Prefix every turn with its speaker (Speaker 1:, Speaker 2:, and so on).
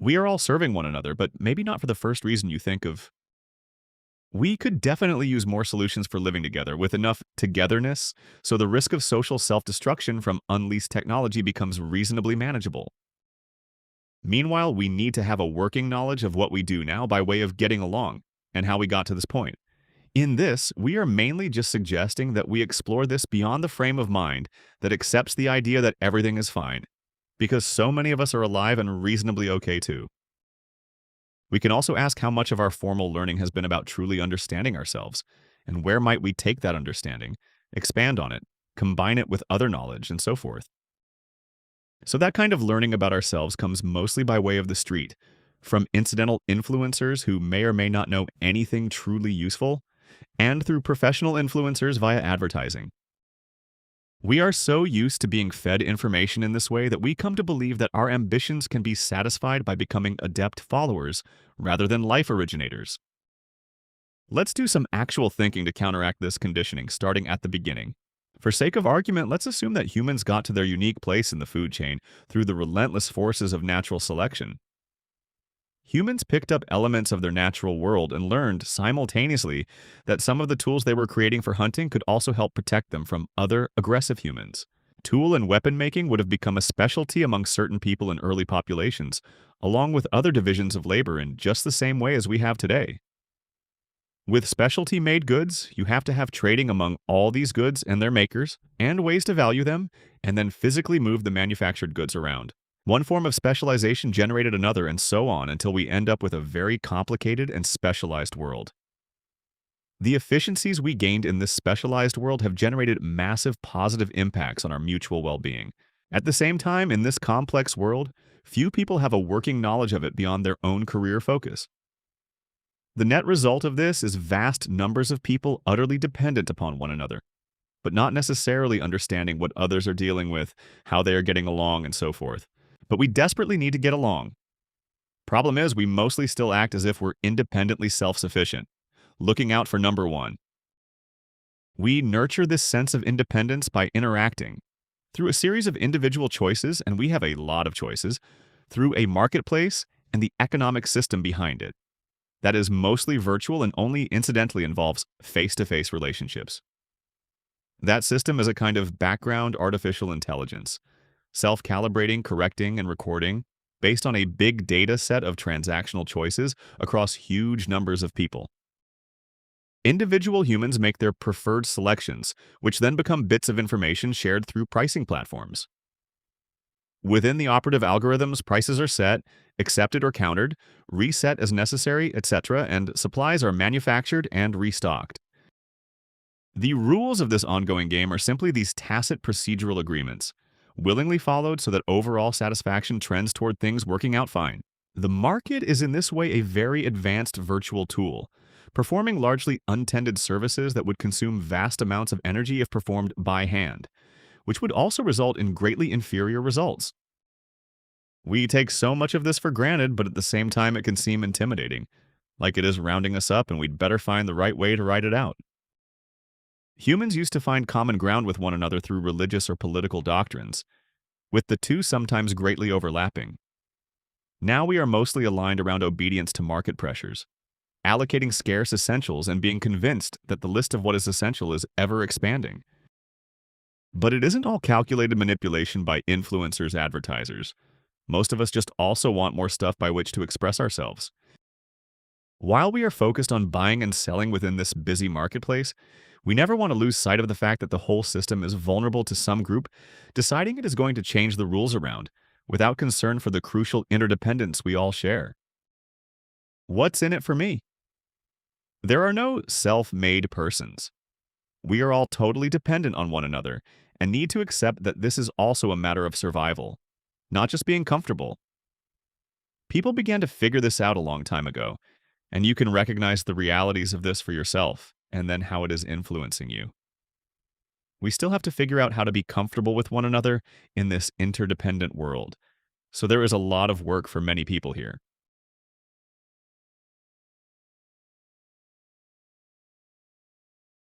Speaker 1: We are all serving one another, but maybe not for the first reason you think of. We could definitely use more solutions for living together with enough togetherness so the risk of social self-destruction from unleashed technology becomes reasonably manageable. Meanwhile, we need to have a working knowledge of what we do now by way of getting along and how we got to this point. In this, we are mainly just suggesting that we explore this beyond the frame of mind that accepts the idea that everything is fine, because so many of us are alive and reasonably okay too. We can also ask how much of our formal learning has been about truly understanding ourselves, and where might we take that understanding, expand on it, combine it with other knowledge, and so forth. So that kind of learning about ourselves comes mostly by way of the street, from incidental influencers who may or may not know anything truly useful, and through professional influencers via advertising. We are so used to being fed information in this way that we come to believe that our ambitions can be satisfied by becoming adept followers rather than life originators. Let's do some actual thinking to counteract this conditioning, starting at the beginning. For sake of argument, let's assume that humans got to their unique place in the food chain through the relentless forces of natural selection. Humans picked up elements of their natural world and learned simultaneously that some of the tools they were creating for hunting could also help protect them from other aggressive humans. Tool and weapon making would have become a specialty among certain people in early populations, along with other divisions of labor in just the same way as we have today. With specialty-made goods, you have to have trading among all these goods and their makers, and ways to value them, and then physically move the manufactured goods around. One form of specialization generated another, and so on until we end up with a very complicated and specialized world. The efficiencies we gained in this specialized world have generated massive positive impacts on our mutual well-being. At the same time, in this complex world, few people have a working knowledge of it beyond their own career focus. The net result of this is vast numbers of people utterly dependent upon one another, but not necessarily understanding what others are dealing with, how they are getting along, and so forth. But we desperately need to get along. Problem is, we mostly still act as if we're independently self-sufficient, looking out for number one. We nurture this sense of independence by interacting through a series of individual choices, and we have a lot of choices, through a marketplace and the economic system behind it. That is mostly virtual and only incidentally involves face-to-face relationships. That system is a kind of background artificial intelligence, self-calibrating, correcting, and recording based on a big data set of transactional choices across huge numbers of people. Individual humans make their preferred selections, which then become bits of information shared through pricing platforms. Within the operative algorithms, prices are set, accepted or countered, reset as necessary, etc., and supplies are manufactured and restocked. The rules of this ongoing game are simply these tacit procedural agreements, willingly followed so that overall satisfaction trends toward things working out fine. The market is in this way a very advanced virtual tool, performing largely untended services that would consume vast amounts of energy if performed by hand, which would also result in greatly inferior results. We take so much of this for granted, but at the same time it can seem intimidating, like it is rounding us up and we'd better find the right way to ride it out. Humans used to find common ground with one another through religious or political doctrines, with the two sometimes greatly overlapping. Now we are mostly aligned around obedience to market pressures, allocating scarce essentials and being convinced that the list of what is essential is ever expanding. But it isn't all calculated manipulation by influencers, advertisers. Most of us just also want more stuff by which to express ourselves. While we are focused on buying and selling within this busy marketplace, we never want to lose sight of the fact that the whole system is vulnerable to some group deciding it is going to change the rules around, without concern for the crucial interdependence we all share. What's in it for me? There are no self-made persons. We are all totally dependent on one another and need to accept that this is also a matter of survival, not just being comfortable. People began to figure this out a long time ago, and you can recognize the realities of this for yourself and then how it is influencing you. We still have to figure out how to be comfortable with one another in this interdependent world, so there is a lot of work for many people here.